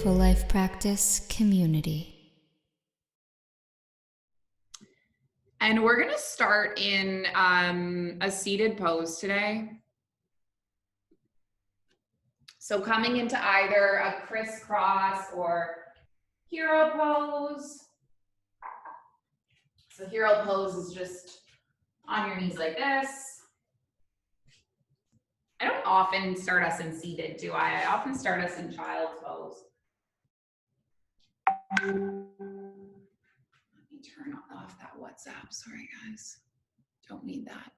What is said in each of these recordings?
Mindful Life Practice community. And we're going to start in a seated pose today. So coming into either a crisscross or hero pose. So hero pose is just on your knees like this. I don't often start us in seated, do I? I often start us in child's pose. Let me turn off that WhatsApp. Sorry, guys. Don't need that.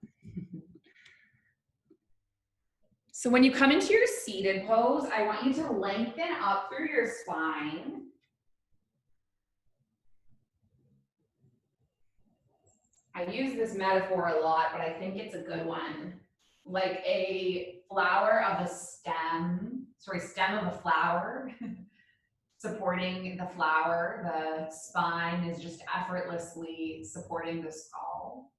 So when you come into your seated pose, I want you to lengthen up through your spine. I use this metaphor a lot, but I think it's a good one. Like a flower of a stem, stem of a flower, supporting the flower. The spine is just effortlessly supporting the skull.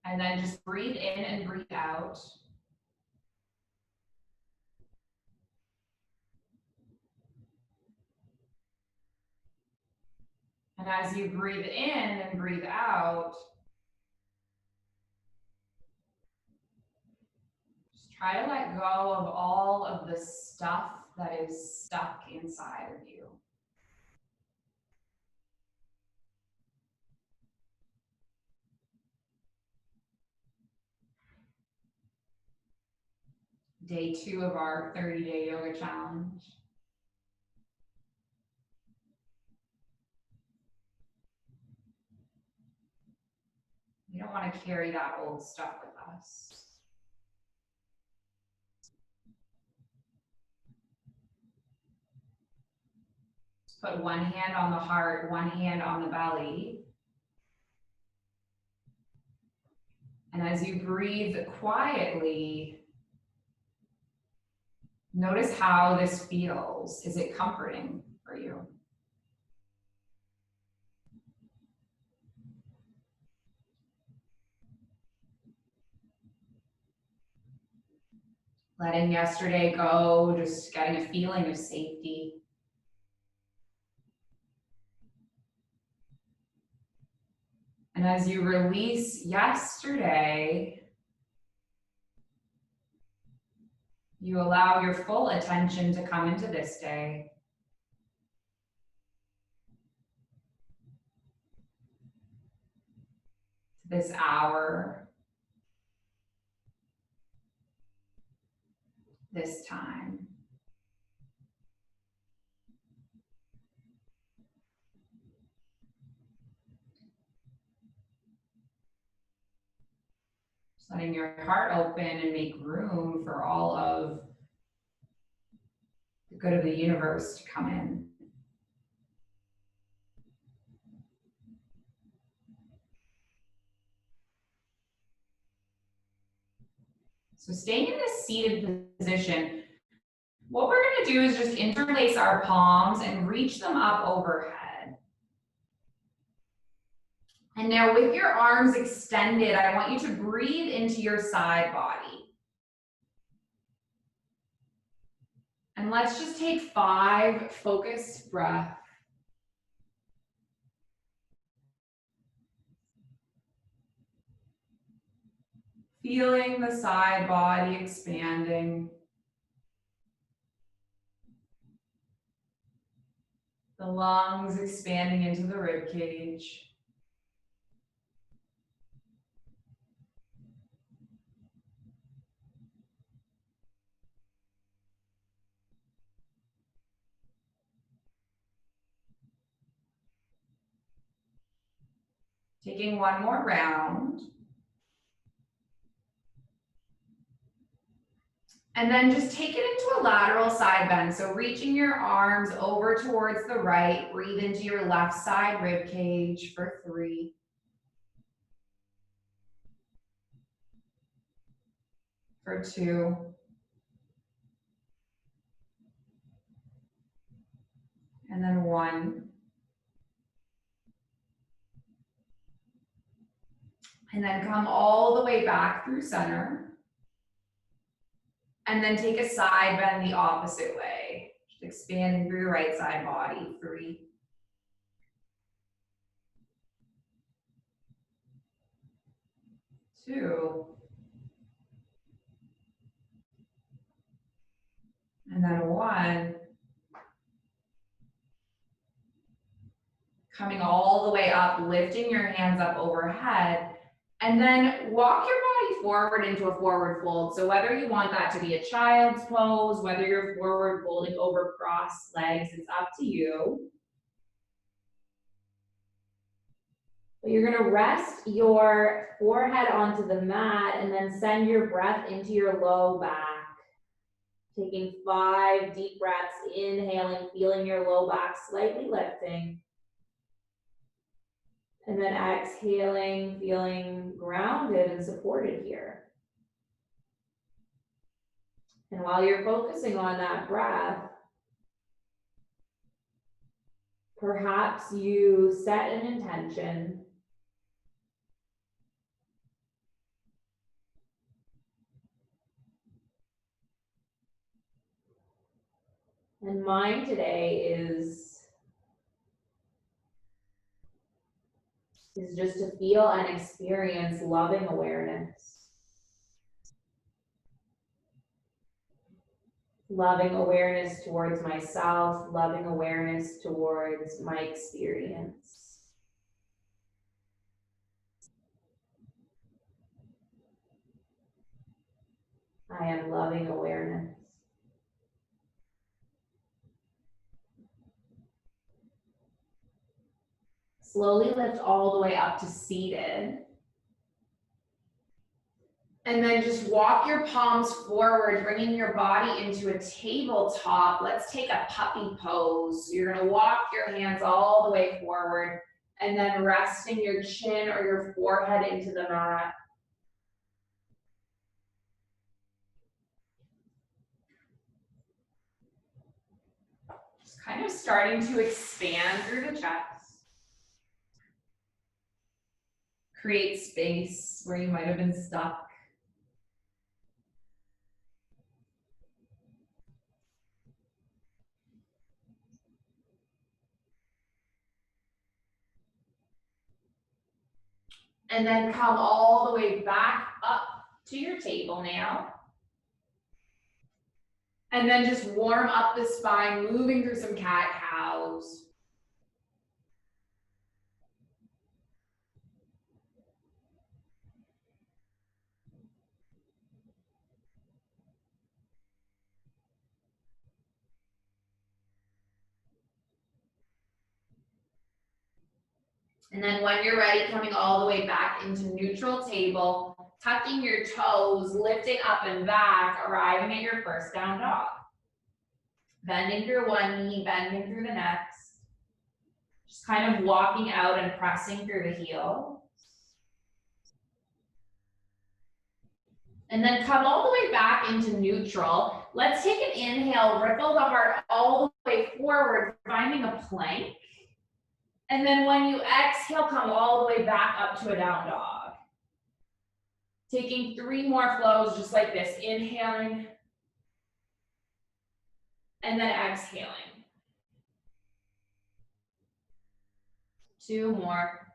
And then just breathe in and breathe out. And as you breathe in and breathe out, just try to let go of all of the stuff that is stuck inside of you. Day 2 of our 30-day yoga challenge. We don't want to carry that old stuff with us. Put one hand on the heart, one hand on the belly. And as you breathe quietly, notice how this feels. Is it comforting for you? Letting yesterday go, just getting a feeling of safety. And as you release yesterday, you allow your full attention to come into this day. This hour. This time. Just letting your heart open and make room for all of the good of the universe to come in. So staying in this seated position, what we're going to do is just interlace our palms and reach them up overhead. And now with your arms extended, I want you to breathe into your side body. And let's just take 5 focused breaths. Feeling the side body expanding. The lungs expanding into the rib cage. Taking one more round. And then just take it into a lateral side bend. So reaching your arms over towards the right, breathe into your left side rib cage for 3. For 2. And then 1. And then come all the way back through center. And then take a side bend the opposite way. Just expanding through the right side body. 3, 2, and then 1. Coming all the way up, lifting your hands up overhead, and then walk your body forward into a forward fold. So whether you want that to be a child's pose, whether you're forward folding over crossed legs, it's up to you. But you're gonna rest your forehead onto the mat and then send your breath into your low back. Taking 5 deep breaths, inhaling, feeling your low back slightly lifting. And then exhaling, feeling grounded and supported here. And while you're focusing on that breath, perhaps you set an intention. And mine today is just to feel and experience loving awareness. Loving awareness towards myself, loving awareness towards my experience. I am loving awareness. Slowly lift all the way up to seated. And then just walk your palms forward, bringing your body into a tabletop. Let's take a puppy pose. You're gonna walk your hands all the way forward and then resting your chin or your forehead into the mat. Just kind of starting to expand through the chest. Create space where you might have been stuck. And then come all the way back up to your table now. And then just warm up the spine, moving through some cat-cows. And then when you're ready, coming all the way back into neutral table, tucking your toes, lifting up and back, arriving at your first down dog. Bending through one knee, bending through the next. Just kind of walking out and pressing through the heel. And then come all the way back into neutral. Let's take an inhale, ripple the heart all the way forward, finding a plank. And then when you exhale, come all the way back up to a down dog. Taking 3 more flows just like this, inhaling and then exhaling. 2 more.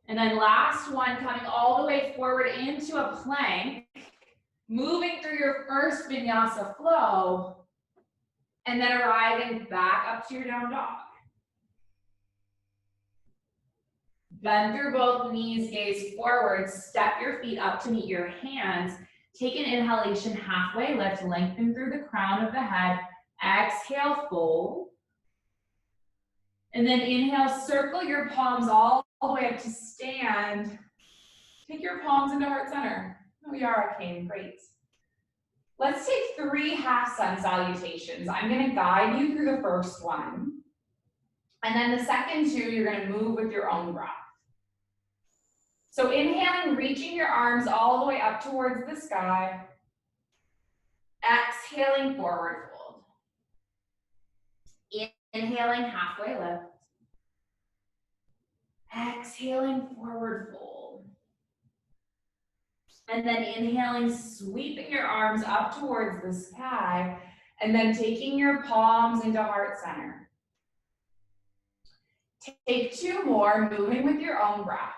And then last one, coming all the way forward into a plank, moving through your first Vinyasa Flow, and then arriving back up to your down dog. Bend through both knees, gaze forward, step your feet up to meet your hands. Take an inhalation, halfway lift, lengthen through the crown of the head. Exhale, fold. And then inhale, circle your palms all the way up to stand. Take your palms into heart center. Oh, Yara came, great. Let's take 3 half sun salutations. I'm gonna guide you through the first one. And then the second 2, you're gonna move with your own breath. So inhaling, reaching your arms all the way up towards the sky. Exhaling, forward fold. Inhaling, halfway lift. Exhaling, forward fold. And then inhaling, sweeping your arms up towards the sky, and then taking your palms into heart center. Take 2 more, moving with your own breath.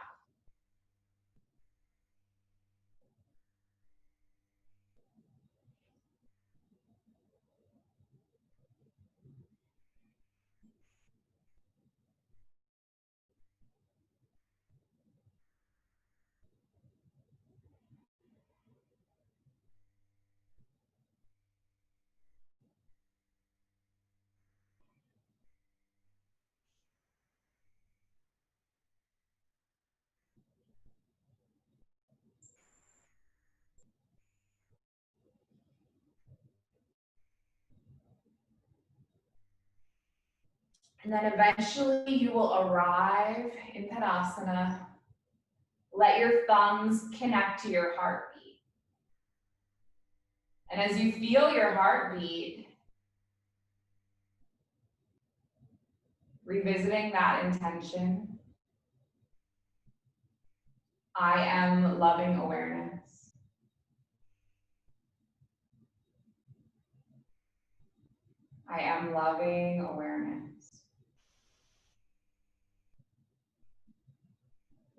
And then eventually you will arrive in Tadasana. Let your thumbs connect to your heartbeat. And as you feel your heartbeat, revisiting that intention, I am loving awareness. I am loving awareness.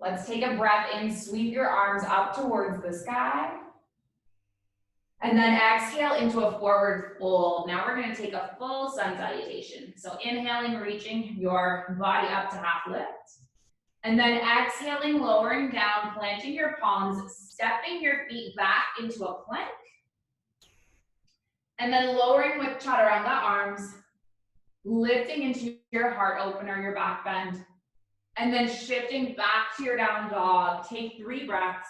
Let's take a breath in, sweep your arms up towards the sky. And then exhale into a forward fold. Now we're going to take a full sun salutation. So inhaling, reaching your body up to half lift. And then exhaling, lowering down, planting your palms, stepping your feet back into a plank. And then lowering with chaturanga arms, lifting into your heart opener, your back bend. And then shifting back to your down dog. Take 3 breaths.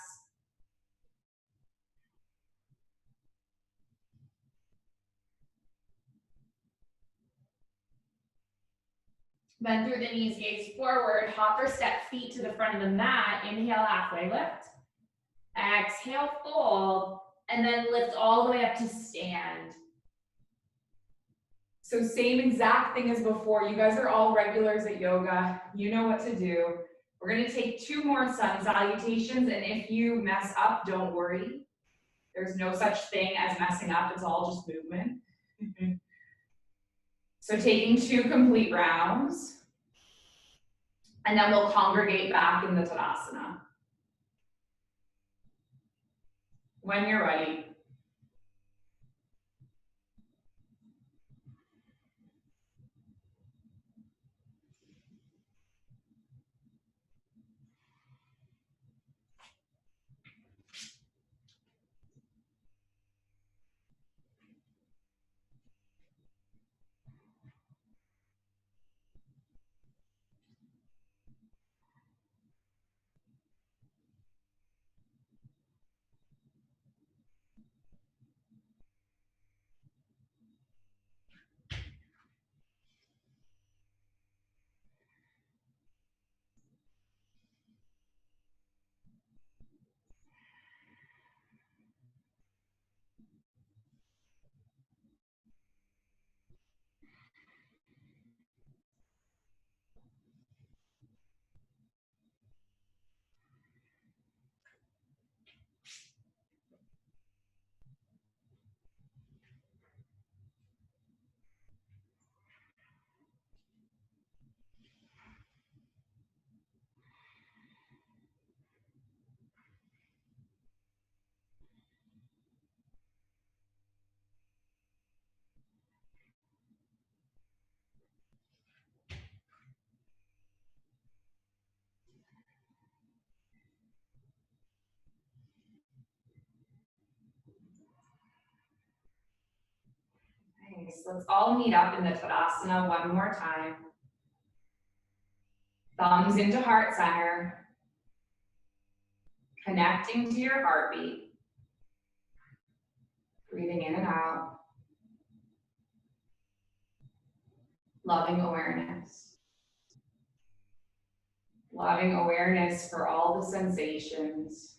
Bend through the knees, gaze forward, hop or step feet to the front of the mat. Inhale, halfway lift. Exhale, fold, and then lift all the way up to stand. So same exact thing as before. You guys are all regulars at yoga. You know what to do. We're gonna take 2 more sun salutations, and if you mess up, don't worry. There's no such thing as messing up, it's all just movement. So taking 2 complete rounds, and then we'll congregate back in the Tadasana. When you're ready. Nice. Let's all meet up in the Tadasana one more time. Thumbs into heart center. Connecting to your heartbeat. Breathing in and out. Loving awareness. Loving awareness for all the sensations.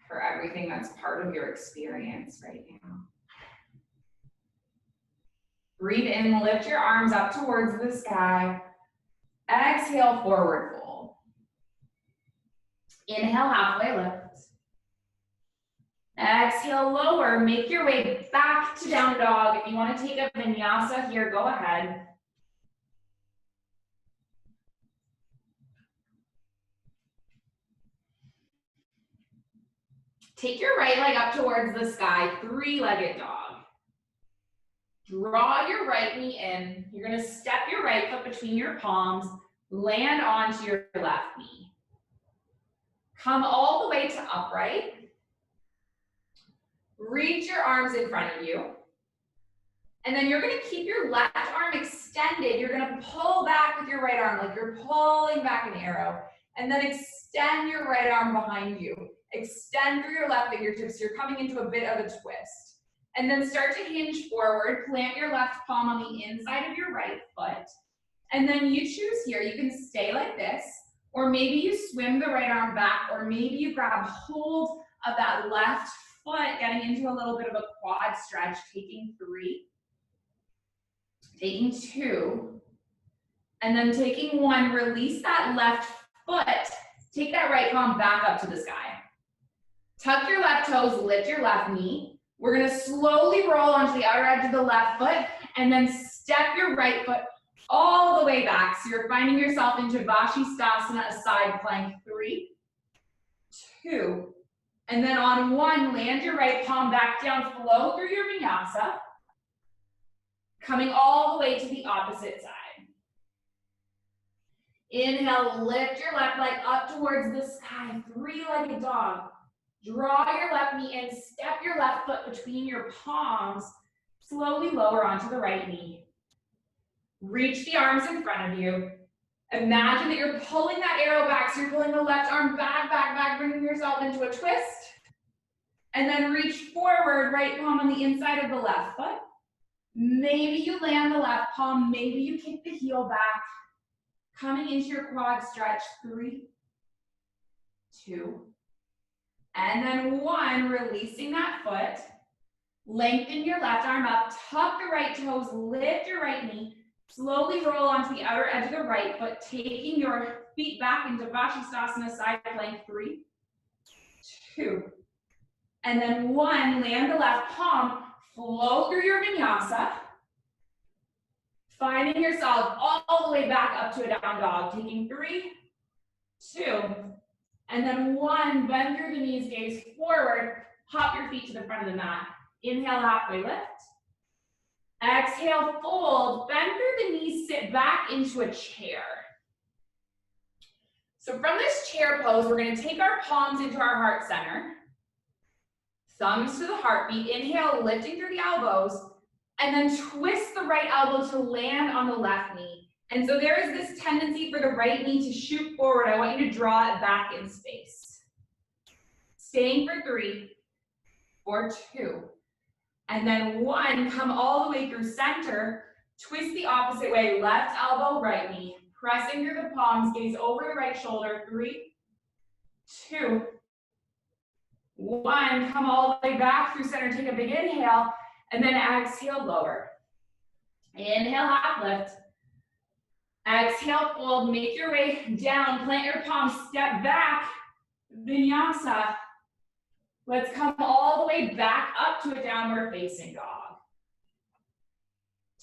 For everything that's part of your experience right now. Breathe in, lift your arms up towards the sky. Exhale, forward fold. Inhale, halfway lift. Exhale, lower. Make your way back to down dog. If you want to take a vinyasa here, go ahead. Take your right leg up towards the sky, three-legged dog. Draw your right knee in. You're going to step your right foot between your palms, land onto your left knee. Come all the way to upright. Reach your arms in front of you. And then you're going to keep your left arm extended. You're going to pull back with your right arm, like you're pulling back an arrow. And then extend your right arm behind you. Extend through your left fingertips. You're coming into a bit of a twist. And then start to hinge forward. Plant your left palm on the inside of your right foot. And then you choose here. You can stay like this, or maybe you swim the right arm back, or maybe you grab hold of that left foot, getting into a little bit of a quad stretch, taking 3, taking 2, and then taking 1. Release that left foot. Take that right palm back up to the sky. Tuck your left toes, lift your left knee. We're going to slowly roll onto the outer edge of the left foot, and then step your right foot all the way back. So you're finding yourself into Vashisthasana, a side plank. 3, 2, and then on 1, land your right palm back down, flow through your vinyasa, coming all the way to the opposite side. Inhale, lift your left leg up towards the sky, three-legged dog. Draw your left knee in, step your left foot between your palms, slowly lower onto the right knee. Reach the arms in front of you. Imagine that you're pulling that arrow back, so you're pulling the left arm back, back, back, bringing yourself into a twist. And then reach forward, right palm on the inside of the left foot. Maybe you land the left palm, maybe you kick the heel back. Coming into your quad stretch, 3, 2, and then 1, releasing that foot. Lengthen your left arm up, tuck the right toes, lift your right knee. Slowly roll onto the outer edge of the right foot, taking your feet back into Vashisthasana, side plank. 3, 2, and then 1, land the left palm, flow through your vinyasa, finding yourself all the way back up to a down dog, taking 3, 2, and then 1, bend through the knees, gaze forward, hop your feet to the front of the mat. Inhale, halfway lift. Exhale, fold, bend through the knees, sit back into a chair. So from this chair pose, we're going to take our palms into our heart center. Thumbs to the heartbeat. Inhale, lifting through the elbows, and then twist the right elbow to land on the left knee. And so there is this tendency for the right knee to shoot forward. I want you to draw it back in space. Staying for 3, for 2, and then 1, come all the way through center, twist the opposite way, left elbow, right knee, pressing through the palms, gaze over the right shoulder, 3, 2, 1, come all the way back through center, take a big inhale, and then exhale, lower. Inhale, half lift. Exhale, fold, make your way down, plant your palms, step back, vinyasa. Let's come all the way back up to a downward facing dog.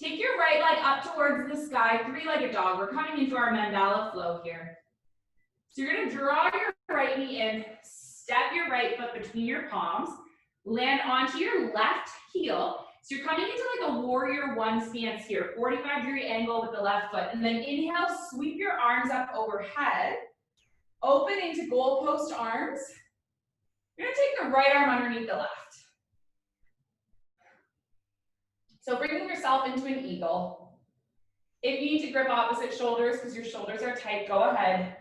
Take your right leg up towards the sky, three-legged dog. We're coming into our mandala flow here. So you're gonna draw your right knee in, step your right foot between your palms, land onto your left heel. So you're coming into like a warrior 1 stance here, 45-degree angle with the left foot. And then inhale, sweep your arms up overhead, open into goalpost arms. You're gonna take the right arm underneath the left. So bringing yourself into an eagle. If you need to grip opposite shoulders because your shoulders are tight, go ahead.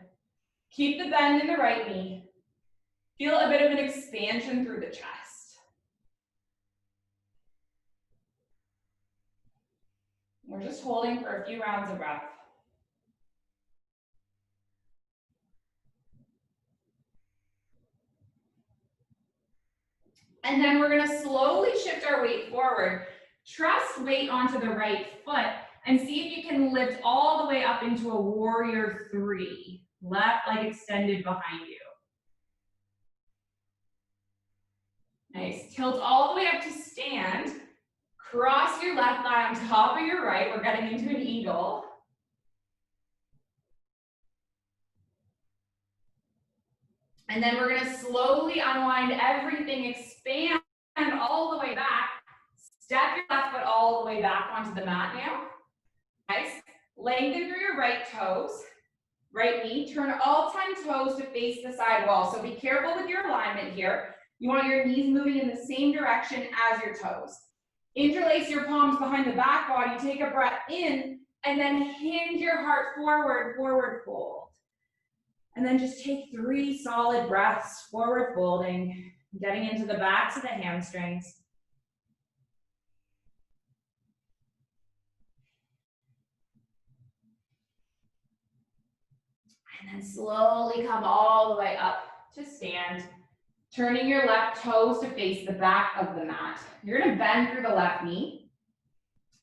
Keep the bend in the right knee. Feel a bit of an expansion through the chest. We're just holding for a few rounds of breath. And then we're gonna slowly shift our weight forward. Trust weight onto the right foot and see if you can lift all the way up into a warrior 3. Left leg extended behind you. Nice. Tilt all the way up to stand. Cross your left thigh on top of your right. We're getting into an eagle. And then we're going to slowly unwind everything, expand all the way back. Step your left foot all the way back onto the mat now. Nice. Lengthen through your right toes. Right knee. Turn all 10 toes to face the side wall. So be careful with your alignment here. You want your knees moving in the same direction as your toes. Interlace your palms behind the back body. Take a breath in and then hinge your heart forward, forward fold. And then just take 3 solid breaths, forward folding, getting into the backs of the hamstrings. And then slowly come all the way up to stand, turning your left toes to face the back of the mat. You're gonna bend through the left knee,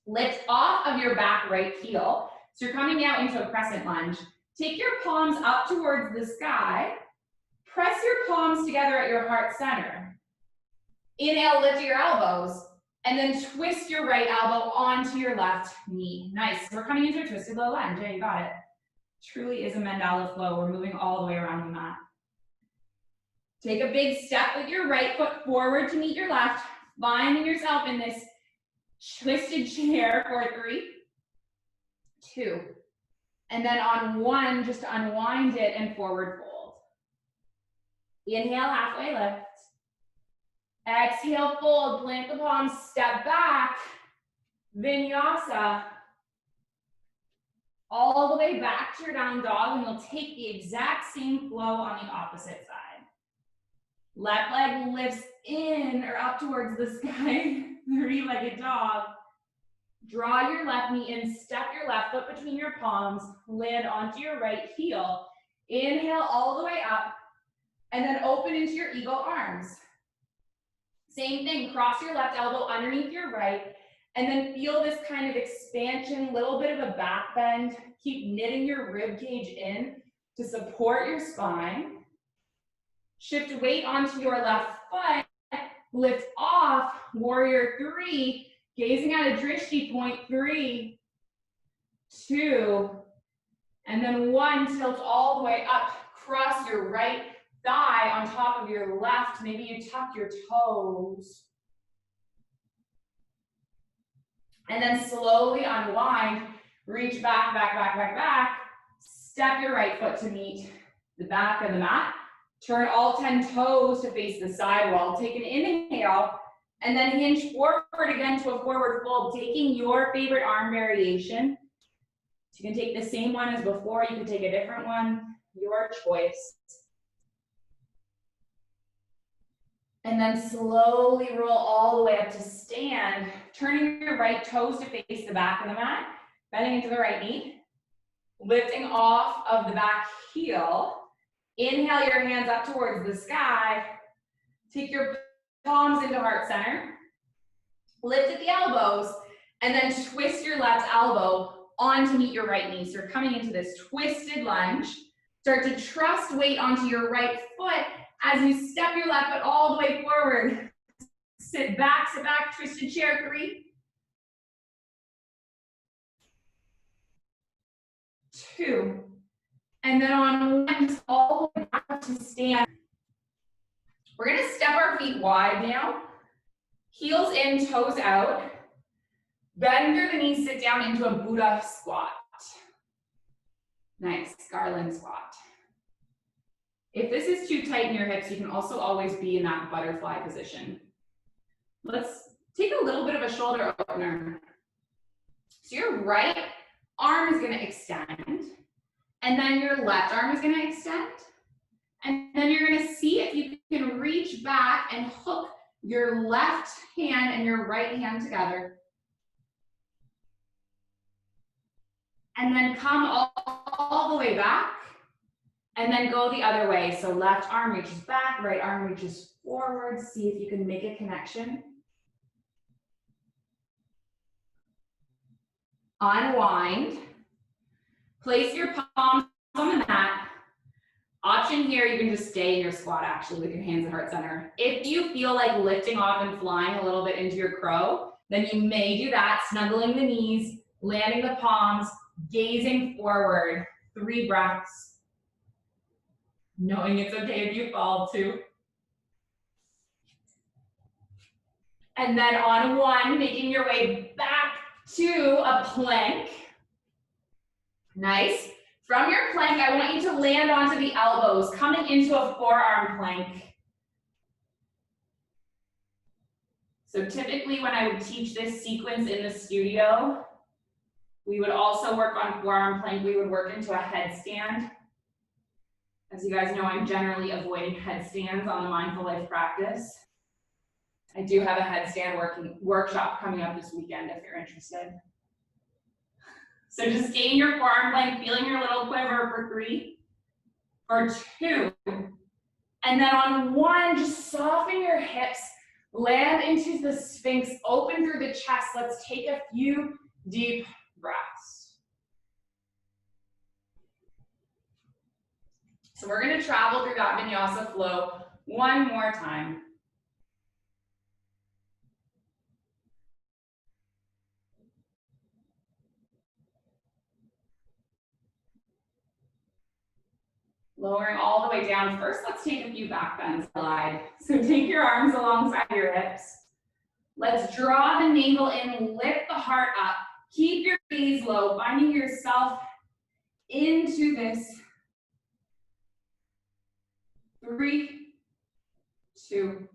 lift off of your back right heel. So you're coming out into a crescent lunge. Take your palms up towards the sky. Press your palms together at your heart center. Inhale, lift your elbows, and then twist your right elbow onto your left knee. Nice. We're coming into a twisted low lunge. Yeah, you got it. Truly is a mandala flow. We're moving all the way around the mat. Take a big step with your right foot forward to meet your left, finding yourself in this twisted chair for 3, 2. And then on 1, just unwind it and forward fold. Inhale, halfway lift. Exhale, fold, plant the palms, step back. Vinyasa. All the way back to your down dog, and we'll take the exact same flow on the opposite side. Left leg lifts in or up towards the sky, 3-legged dog. Draw your left knee in, step your left foot between your palms, land onto your right heel. Inhale all the way up, and then open into your eagle arms. Same thing, cross your left elbow underneath your right, and then feel this kind of expansion, little bit of a back bend. Keep knitting your rib cage in to support your spine. Shift weight onto your left foot, lift off, warrior 3, gazing at a drishti point, 3, 2, and then 1, tilt all the way up, cross your right thigh on top of your left, maybe you tuck your toes. And then slowly unwind, reach back, back, back, back, back, step your right foot to meet the back of the mat, turn all 10 toes to face the side wall, take an inhale, and then hinge forward again to a forward fold, taking your favorite arm variation. So you can take the same one as before, you can take a different one, your choice. And then slowly roll all the way up to stand, turning your right toes to face the back of the mat, bending into the right knee, lifting off of the back heel. Inhale your hands up towards the sky. Take your palms into heart center. Lift at the elbows, and then twist your left elbow on to meet your right knee. So you're coming into this twisted lunge. Start to trust weight onto your right foot as you step your left foot all the way forward. Sit back, twisted chair, 3, 2. And then on 1, all the way back to stand. We're gonna step our feet wide now. Heels in, toes out. Bend through the knees, sit down into a Buddha squat. Nice, garland squat. If this is too tight in your hips, you can also always be in that butterfly position. Let's take a little bit of a shoulder opener. So your right arm is gonna extend, and then your left arm is gonna extend. And then you're gonna see if you can reach back and hook your left hand and your right hand together. And then come all the way back, and then go the other way. So left arm reaches back, right arm reaches forward. See if you can make a connection. Unwind. Place your palms on the mat. Option here, you can just stay in your squat actually with your hands at heart center. If you feel like lifting off and flying a little bit into your crow, then you may do that, snuggling the knees, landing the palms, gazing forward. 3 breaths. Knowing it's okay if you fall too. And then on 1, making your way back to a plank. Nice. From your plank, I want you to land onto the elbows, coming into a forearm plank. So typically when I would teach this sequence in the studio, we would also work on forearm plank. We would work into a headstand. As you guys know, I'm generally avoiding headstands on the Mindful Life practice. I do have a headstand workshop coming up this weekend if you're interested. So just stay in your forearm plank, feeling your little quiver for 3, for 2. And then on 1, just soften your hips, land into the Sphinx, open through the chest. Let's take a few deep breaths. So we're going to travel through that Vinyasa flow one more time. Lowering all the way down. First, let's take a few back bends. Glide. So take your arms alongside your hips. Let's draw the navel in, lift the heart up. Keep your gaze low, finding yourself into this. 3, 2.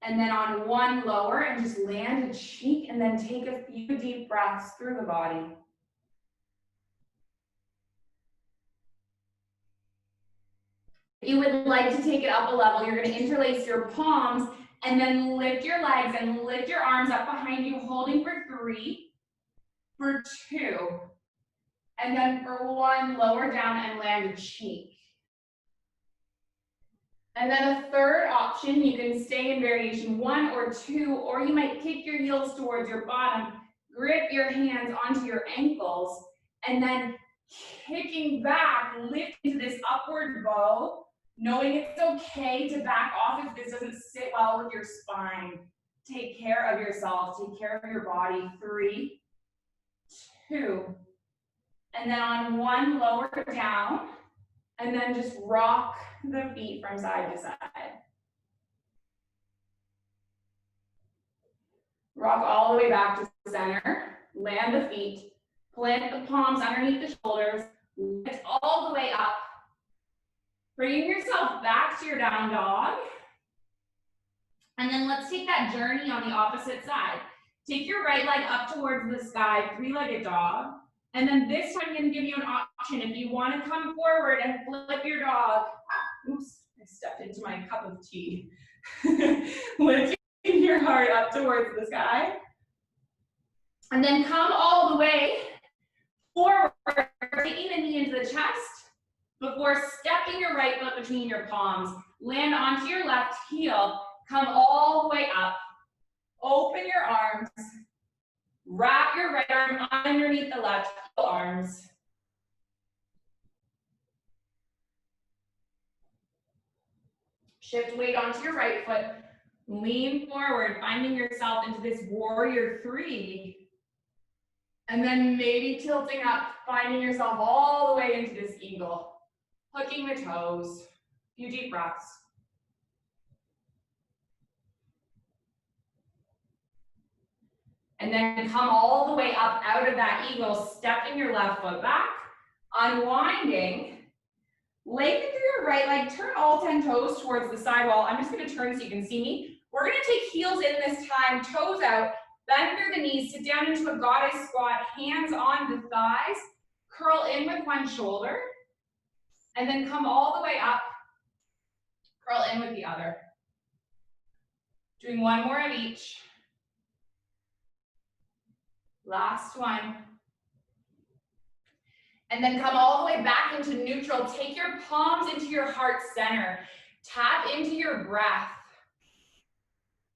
And then on 1, lower and just land a cheek and then take a few deep breaths through the body. If you would like to take it up a level, you're going to interlace your palms and then lift your legs and lift your arms up behind you, holding for 3, for 2, and then for 1, lower down and land a cheek. And then a third option, you can stay in variation 1 or 2, or you might kick your heels towards your bottom, grip your hands onto your ankles, and then kicking back, lift into this upward bow, knowing it's okay to back off if this doesn't sit well with your spine. Take care of yourself, take care of your body. 3, 2, and then on 1, lower down, and then just rock the feet from side to side. Rock all the way back to center, land the feet, plant the palms underneath the shoulders, lift all the way up. Bringing yourself back to your down dog. And then let's take that journey on the opposite side. Take your right leg up towards the sky, 3-legged dog. And then this time I'm going to give you an option. If you want to come forward and flip your dog. Oops, I stepped into my cup of tea. Lifting your heart up towards the sky. And then come all the way forward, taking the knee into the chest before stepping your right foot between your palms. Land onto your left heel. Come all the way up. Open your arms. Wrap your right arm underneath the left arms. Shift weight onto your right foot. Lean forward, finding yourself into this warrior 3. And then maybe tilting up, finding yourself all the way into this eagle. Hooking the toes. A few deep breaths. And then come all the way up out of that eagle, stepping your left foot back, unwinding, lengthen through your right leg, turn all 10 toes towards the sidewall. I'm just going to turn so you can see me. We're going to take heels in this time, toes out, bend through the knees, sit down into a goddess squat, hands on the thighs, curl in with one shoulder, and then come all the way up, curl in with the other. Doing one more of each. Last one. And then come all the way back into neutral. Take your palms into your heart center. Tap into your breath.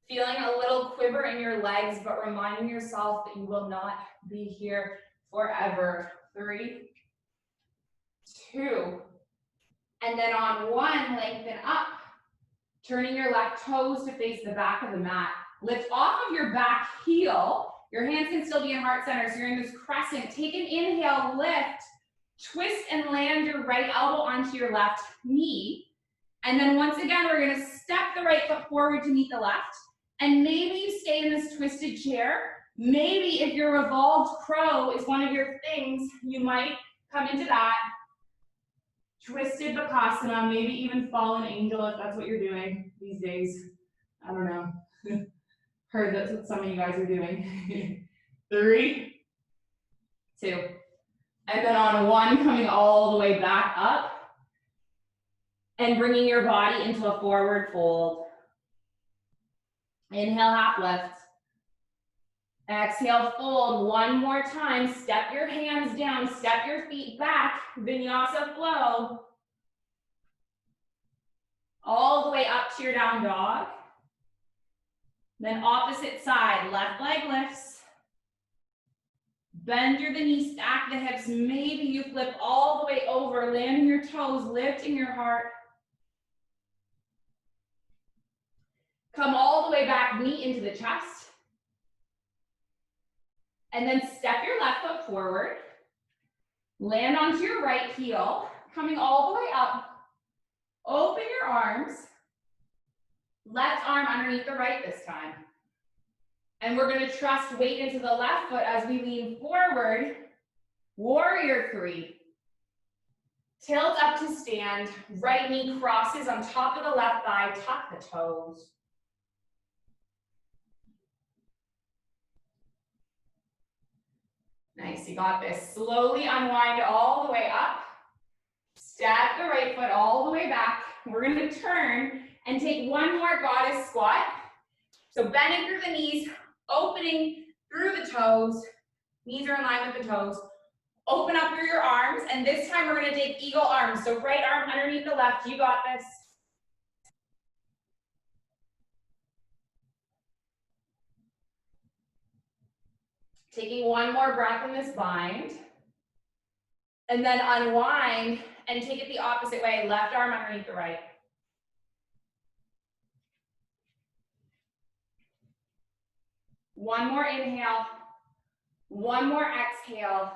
Feeling a little quiver in your legs, but reminding yourself that you will not be here forever. 3, 2, and then on 1, lengthen up, turning your left toes to face the back of the mat. Lift off of your back heel. Your hands can still be in heart center, so you're in this crescent. Take an inhale, lift, twist and land your right elbow onto your left knee. And then once again, we're gonna step the right foot forward to meet the left. And maybe you stay in this twisted chair. Maybe if your revolved crow is one of your things, you might come into that. Twisted Bakasana, maybe even fallen angel if that's what you're doing these days. I don't know. Heard that's what some of you guys are doing. 3, 2, and then on 1, coming all the way back up and bringing your body into a forward fold. Inhale, half lift. Exhale, fold. 1 more time. Step your hands down, step your feet back. Vinyasa Flow. All the way up to your down dog. Then opposite side, left leg lifts. Bend your knees, stack the hips. Maybe you flip all the way over, landing your toes, lifting your heart. Come all the way back, knee into the chest. And then step your left foot forward. Land onto your right heel, coming all the way up. Open your arms. Left arm underneath the right this time. And we're going to trust weight into the left foot as we lean forward. Warrior 3. Tilt up to stand. Right knee crosses on top of the left thigh. Tuck the toes. Nice, you got this. Slowly unwind all the way up. Step the right foot all the way back. We're going to turn and take 1 more goddess squat. So bending through the knees, opening through the toes. Knees are in line with the toes. Open up through your arms, and this time we're going to take eagle arms. So right arm underneath the left. You got this. Taking 1 more breath in this bind. And then unwind and take it the opposite way. Left arm underneath the right. One more inhale. 1 more exhale.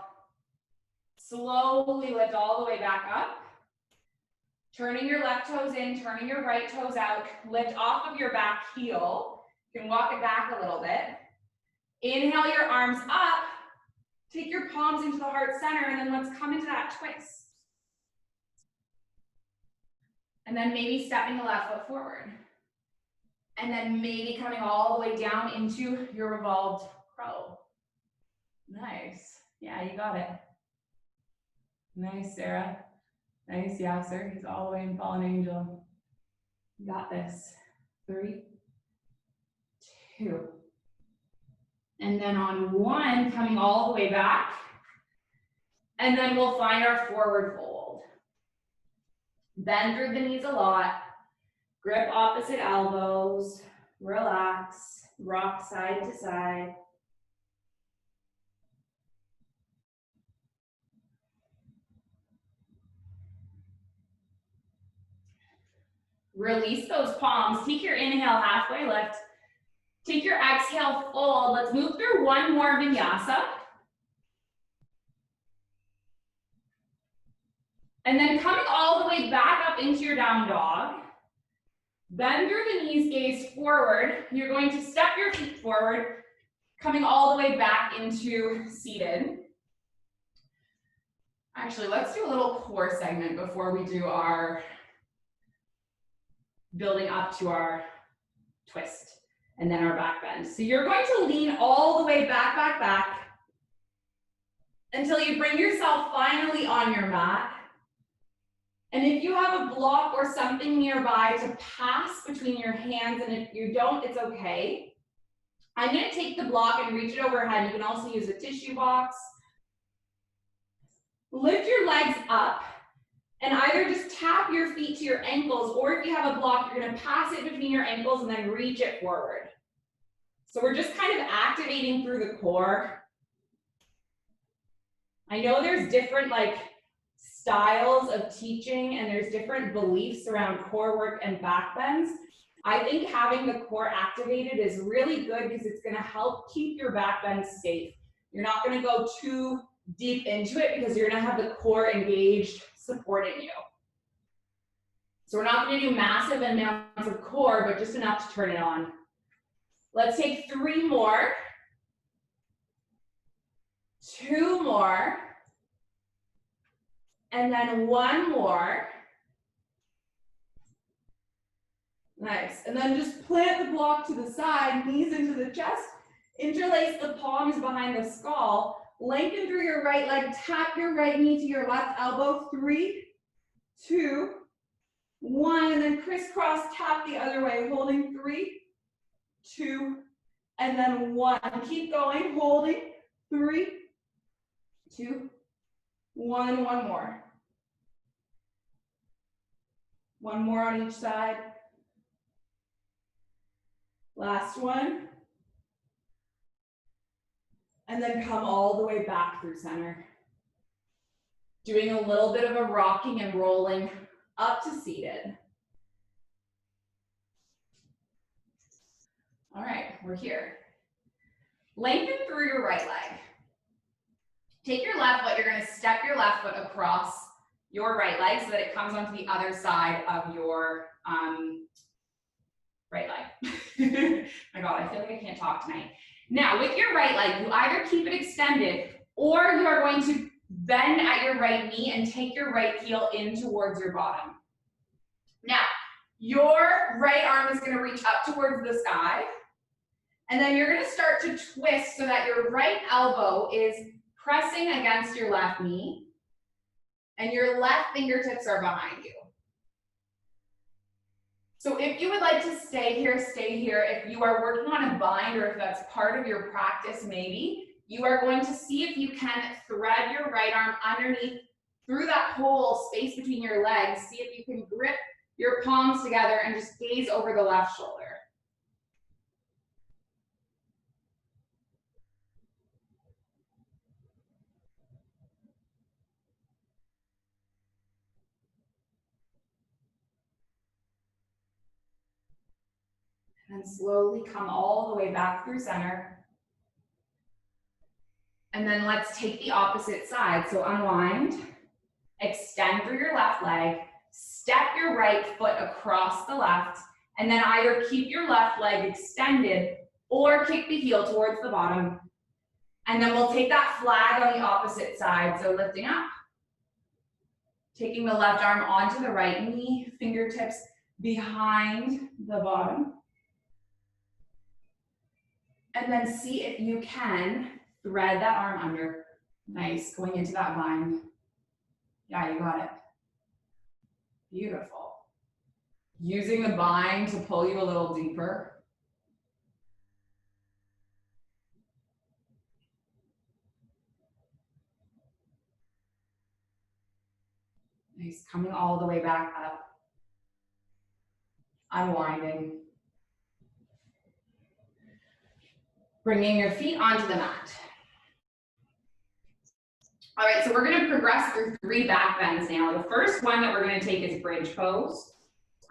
Slowly lift all the way back up. Turning your left toes in, turning your right toes out. Lift off of your back heel. You can walk it back a little bit. Inhale your arms up. Take your palms into the heart center, and then let's come into that twist. And then maybe stepping the left foot forward. And then maybe coming all the way down into your revolved crow. Nice. Yeah, you got it. Nice, Sarah. Nice, Yasser. He's all the way in fallen angel. You got this. 3, 2. And then on 1, coming all the way back. And then we'll find our forward fold. Bend through the knees a lot. Grip opposite elbows. Relax. Rock side to side. Release those palms. Take your inhale, halfway lift. Take your exhale, fold. Let's move through 1 more vinyasa. And then coming all the way back up into your down dog. Bend through the knees, gaze forward. You're going to step your feet forward, coming all the way back into seated. Actually, let's do a little core segment before we do our building up to our twist and then our back bend. So you're going to lean all the way back, back, back until you bring yourself finally on your mat. And if you have a block or something nearby to pass between your hands, and if you don't, it's okay. I'm going to take the block and reach it overhead. You can also use a tissue box. Lift your legs up and either just tap your feet to your ankles, or if you have a block, you're going to pass it between your ankles and then reach it forward. So we're just kind of activating through the core. I know there's different like styles of teaching and there's different beliefs around core work and back bends. I think having the core activated is really good because it's going to help keep your back bend safe. You're not going to go too deep into it because you're going to have the core engaged, supporting you. So we're not going to do massive amounts of core, but just enough to turn it on. Let's take 3 more. 2 more. And then 1 more. Nice. And then just plant the block to the side, knees into the chest, interlace the palms behind the skull, lengthen through your right leg, tap your right knee to your left elbow. 3, 2, 1, and then crisscross tap the other way, holding 3, 2, and then 1. Keep going, holding 3, 2, 1, 1 more. 1 more on each side. Last one. And then come all the way back through center. Doing a little bit of a rocking and rolling up to seated. All right, we're here. Lengthen through your right leg. Take your left foot, you're gonna step your left foot across your right leg so that it comes onto the other side of your right leg. My God, I feel like I can't talk tonight. Now, with your right leg, you either keep it extended or you are going to bend at your right knee and take your right heel in towards your bottom. Now, your right arm is gonna reach up towards the sky, and then you're gonna start to twist so that your right elbow is pressing against your left knee, and your left fingertips are behind you. So if you would like to stay here, stay here. If you are working on a bind or if that's part of your practice maybe, you are going to see if you can thread your right arm underneath through that whole space between your legs. See if you can grip your palms together and just gaze over the left shoulder. And slowly come all the way back through center. And then let's take the opposite side. So unwind, extend through your left leg, step your right foot across the left, and then either keep your left leg extended or kick the heel towards the bottom. And then we'll take that flag on the opposite side. So lifting up, taking the left arm onto the right knee, fingertips behind the bottom. And then see if you can thread that arm under. Nice, going into that bind. Yeah, you got it. Beautiful. Using the bind to pull you a little deeper. Nice, coming all the way back up. Unwinding. Bringing your feet onto the mat. All right, so we're gonna progress through 3 back bends now. The first one that we're gonna take is bridge pose.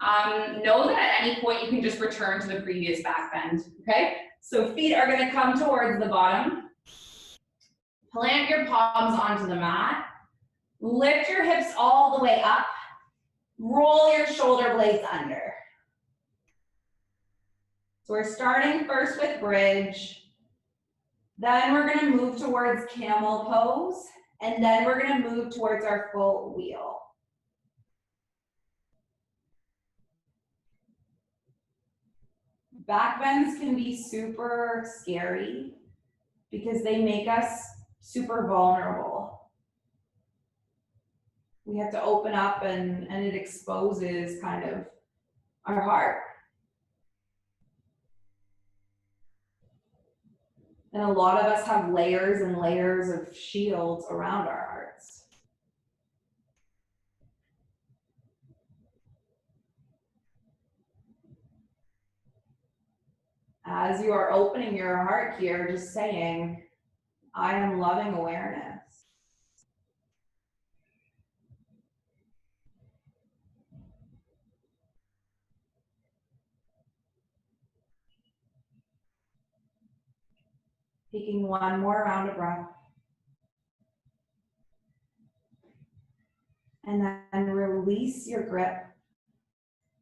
Know that at any point you can just return to the previous back bend, okay? So feet are gonna come towards the bottom. Plant your palms onto the mat. Lift your hips all the way up. Roll your shoulder blades under. So we're starting first with bridge. Then we're gonna move towards camel pose. And then we're gonna move towards our full wheel. Back bends can be super scary because they make us super vulnerable. We have to open up and it exposes kind of our heart. And a lot of us have layers and layers of shields around our hearts. As you are opening your heart here, just saying, I am loving awareness. Taking one more round of breath. And then release your grip.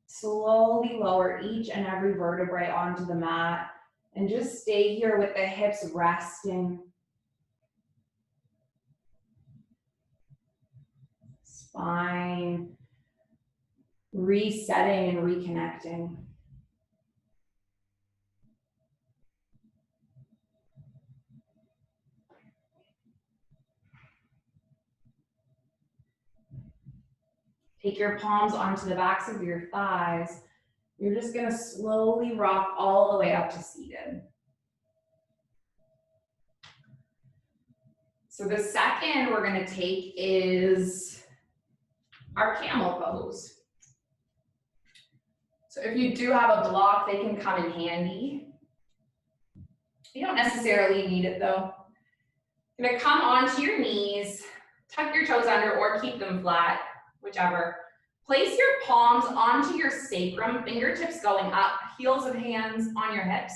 Slowly lower each and every vertebrae onto the mat and just stay here with the hips resting. Spine resetting and reconnecting. Take your palms onto the backs of your thighs. You're just going to slowly rock all the way up to seated. So the second we're going to take is our camel pose. So if you do have a block, they can come in handy. You don't necessarily need it though. You're going to come onto your knees, tuck your toes under or keep them flat, whichever. Place your palms onto your sacrum, fingertips going up, heels of hands on your hips.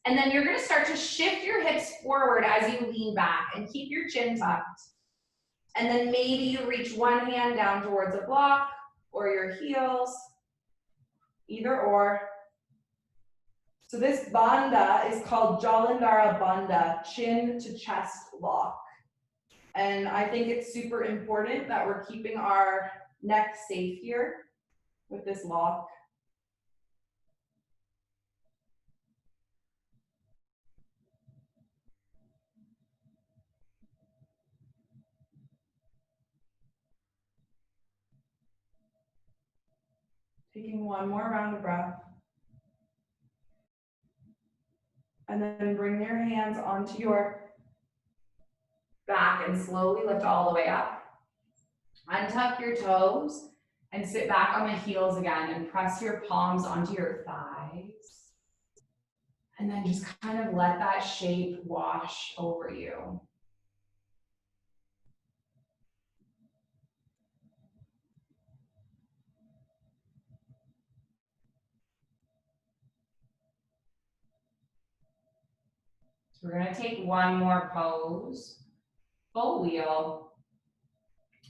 And then you're going to start to shift your hips forward as you lean back and keep your chin tucked. And then maybe you reach one hand down towards a block or your heels, either or. So this bandha is called Jalandhara Bandha, chin to chest lock. And I think it's super important that we're keeping our neck safe here with this lock. Taking one more round of breath. And then bring your hands onto your back and slowly lift all the way up. Untuck your toes and sit back on the heels again and press your palms onto your thighs. And then just kind of let that shape wash over you. So we're going to take one more pose, full wheel.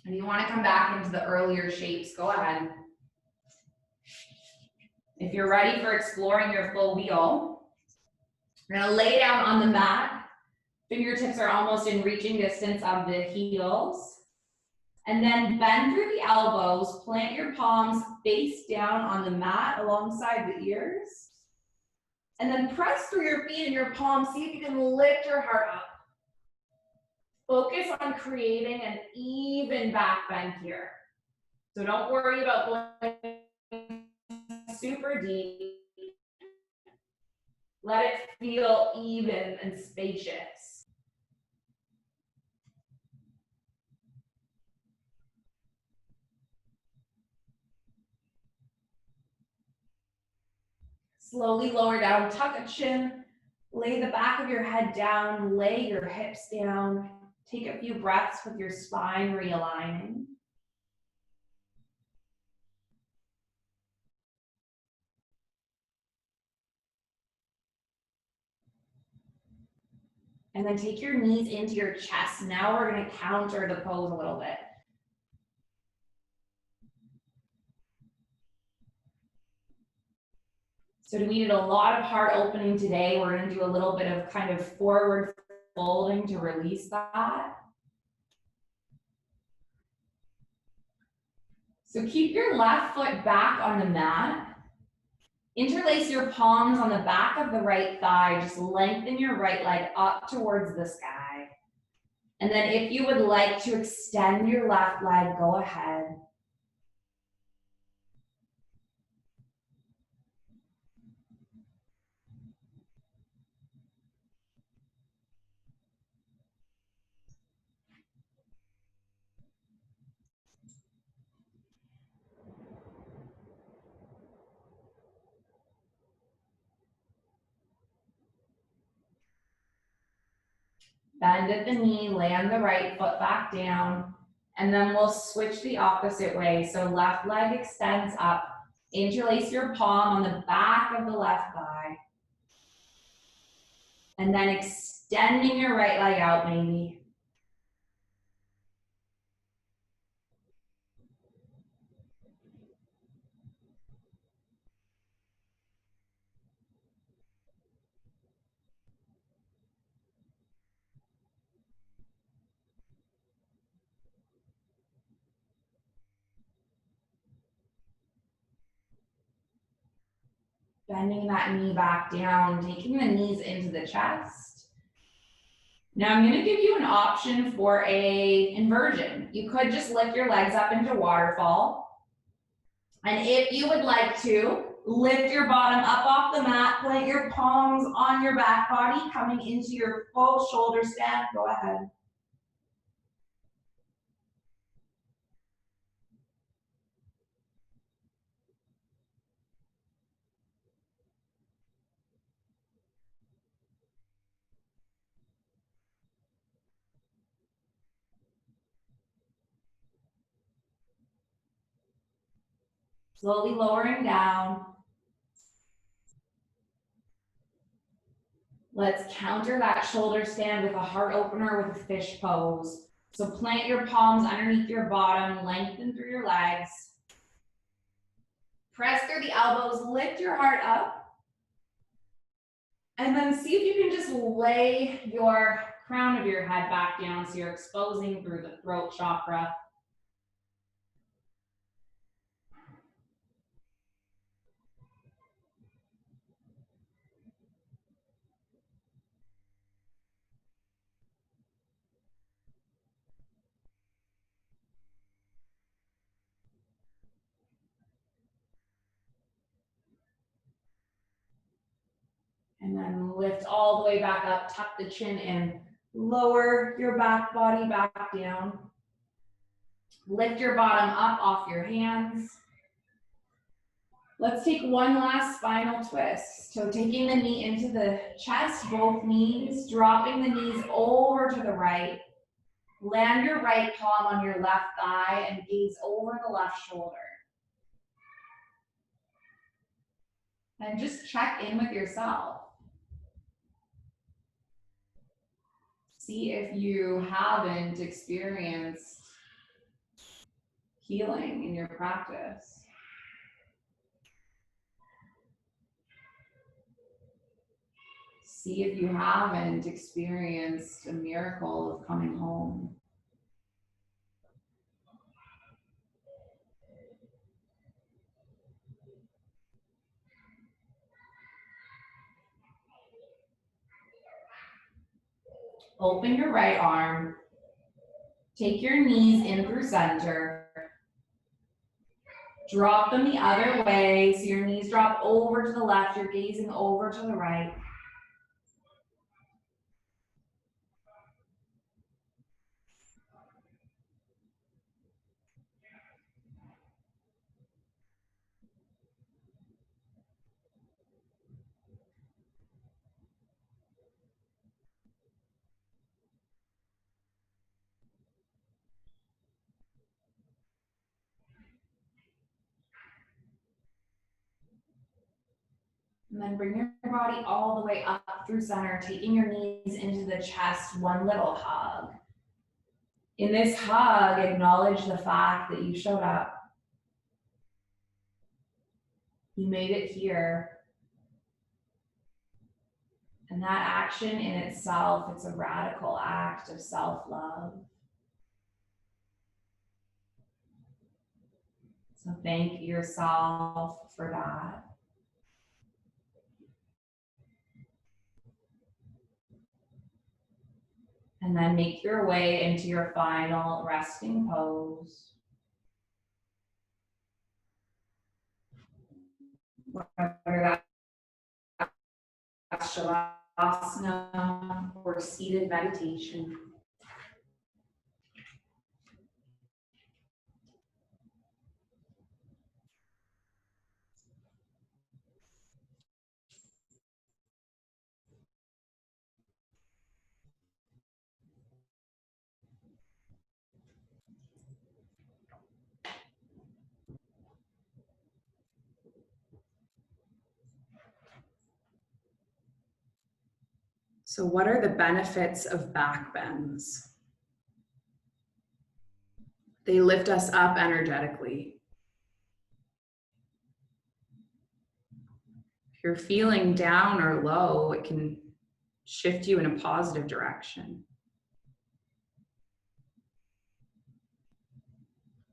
If you want to come back into the earlier shapes, go ahead. If you're ready for exploring your full wheel, you're going to lay down on the mat. Fingertips are almost in reaching distance of the heels. And then bend through the elbows, plant your palms face down on the mat alongside the ears. And then press through your feet and your palms, see if you can lift your heart up. Focus on creating an even back bend here. So don't worry about going super deep. Let it feel even and spacious. Slowly lower down, tuck a chin, lay the back of your head down, lay your hips down. Take a few breaths with your spine realigning. And then take your knees into your chest. Now we're going to counter the pose a little bit. So we needed a lot of heart opening today. We're going to do a little bit of kind of forward folding to release that. So keep your left foot back on the mat. Interlace your palms on the back of the right thigh. Just lengthen your right leg up towards the sky. And then if you would like to extend your left leg, go ahead. Bend at the knee, land the right foot back down, and then we'll switch the opposite way. So left leg extends up. Interlace your palm on the back of the left thigh. And then extending your right leg out, maybe. Bending that knee back down, taking the knees into the chest. Now I'm gonna give you an option for a inversion. You could just lift your legs up into waterfall. And if you would like to, lift your bottom up off the mat, plant your palms on your back body, coming into your full shoulder stand. Go ahead. Slowly lowering down. Let's counter that shoulder stand with a heart opener with a fish pose. So plant your palms underneath your bottom, lengthen through your legs. Press through the elbows, lift your heart up. And then see if you can just lay your crown of your head back down so you're exposing through the throat chakra. And then lift all the way back up, tuck the chin in, lower your back body back down. Lift your bottom up off your hands. Let's take one last spinal twist. So taking the knee into the chest, both knees, dropping the knees over to the right. Land your right palm on your left thigh and gaze over the left shoulder. And just check in with yourself. See if you haven't experienced healing in your practice. See if you haven't experienced a miracle of coming home. Open your right arm. Take your knees in through center. Drop them the other way, so your knees drop over to the left, you're gazing over to the right. And then bring your body all the way up through center, taking your knees into the chest, one little hug. In this hug, acknowledge the fact that you showed up. You made it here. And that action in itself, it's a radical act of self-love. So thank yourself for that. And then make your way into your final resting pose. Whether that's Shavasana or seated meditation. So what are the benefits of back bends? They lift us up energetically. If you're feeling down or low, it can shift you in a positive direction.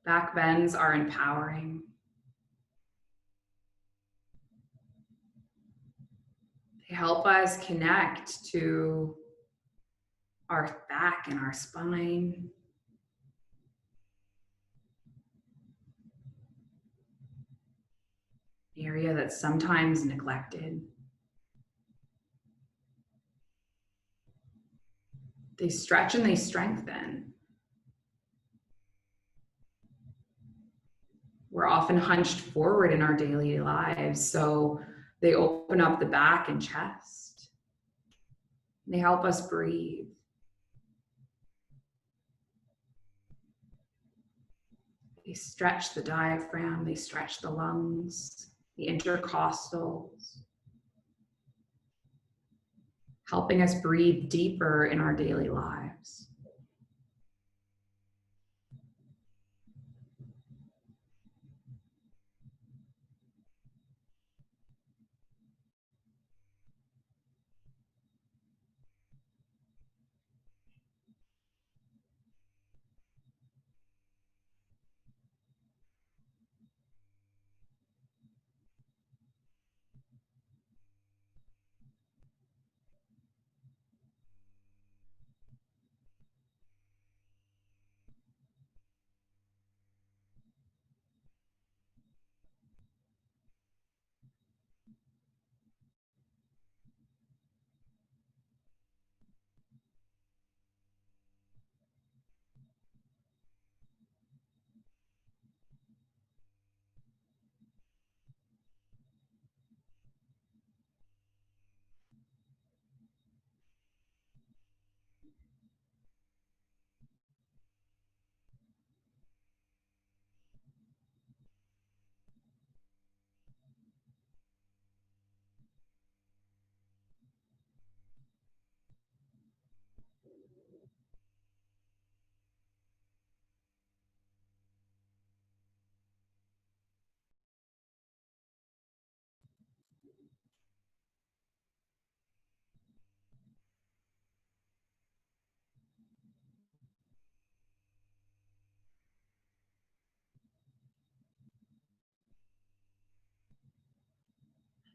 Back bends are empowering. They help us connect to our back and our spine. An area that's sometimes neglected. They stretch and they strengthen. We're often hunched forward in our daily lives, so they open up the back and chest. They help us breathe. They stretch the diaphragm, they stretch the lungs, the intercostals, helping us breathe deeper in our daily lives.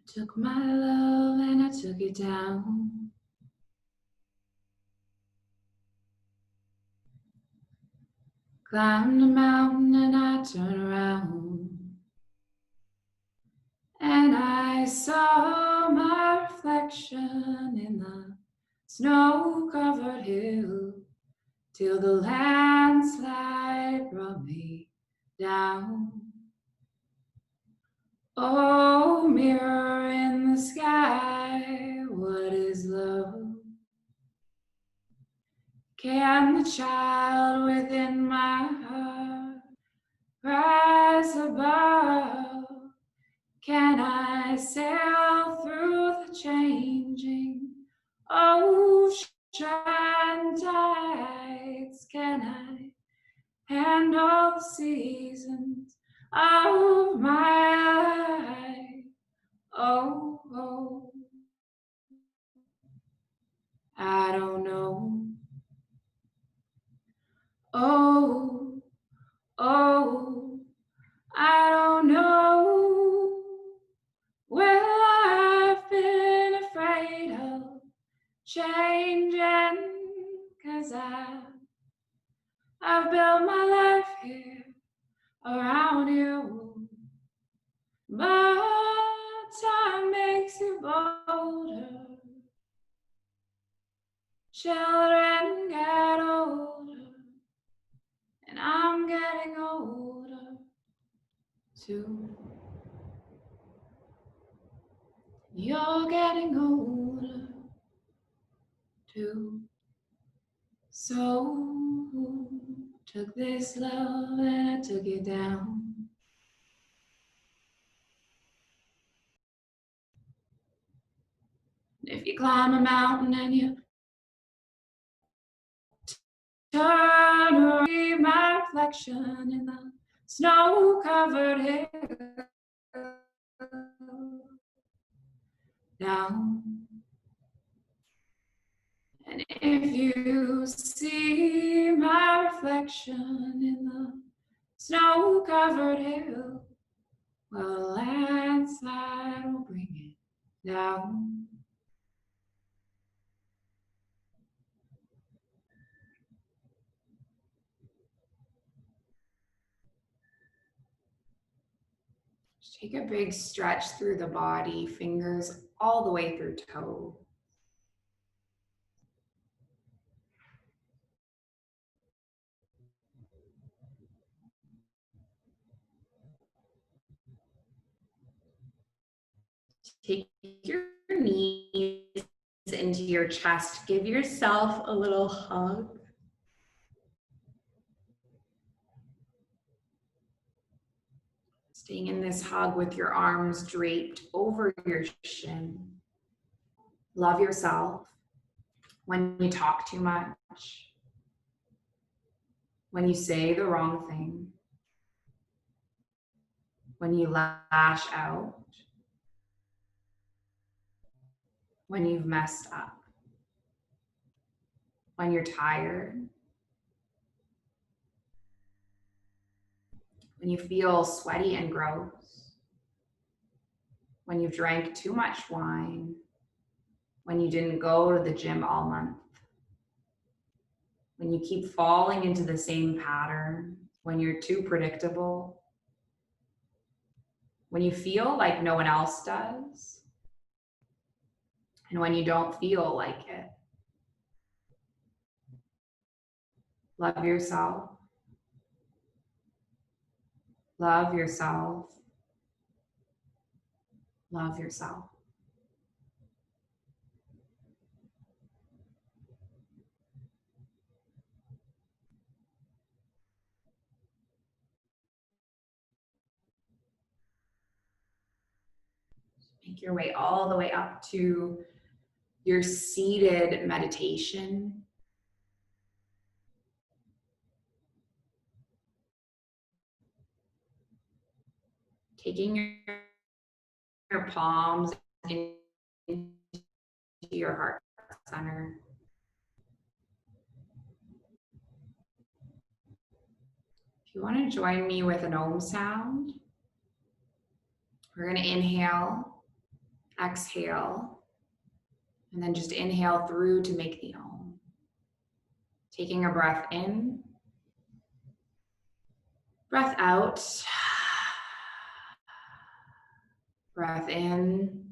Took my love and I took it down. Climbed a mountain and I turned around. And I saw my reflection in the snow-covered hill till the landslide brought me down. Oh, mirror in the sky, what is love? Can the child within my heart rise above? Can I sail through the changing ocean tides? Can I handle the seasons of my life? Oh, oh, I don't know. Oh, oh, I don't know. Well, I've been afraid of changing, 'cause I've built my life here around you. But time makes you bolder. Children get older, and I'm getting older too. You're getting older too. So took this love and I took it down. If you climb a mountain and you turn around, see my reflection in the snow-covered hill. Now, and if you see my reflection in the snow-covered hill, well, a landslide will bring it down. Just take a big stretch through the body, fingers all the way through toe. Take your knees into your chest. Give yourself a little hug. Staying in this hug with your arms draped over your shin. Love yourself when you talk too much, when you say the wrong thing, when you lash out, when you've messed up, when you're tired, when you feel sweaty and gross, when you've drank too much wine, when you didn't go to the gym all month, when you keep falling into the same pattern, when you're too predictable, when you feel like no one else does, and when you don't feel like it. Love yourself. Love yourself. Love yourself. Make your way all the way up to your seated meditation. Taking your palms into your heart center. If you want to join me with an Om sound, we're going to inhale, exhale, and then just inhale through to make the Om. Taking a breath in, breath out, breath in.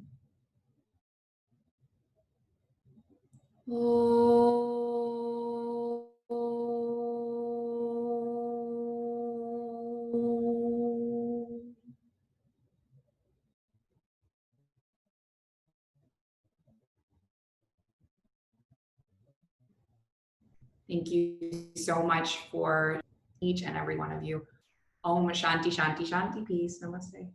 Thank you so much for each and every one of you. Om Shanti Shanti Shanti. Peace. Namaste.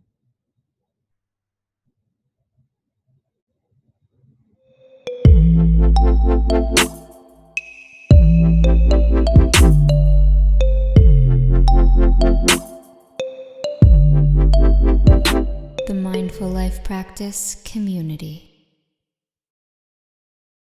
The Mindful Life Practice Community.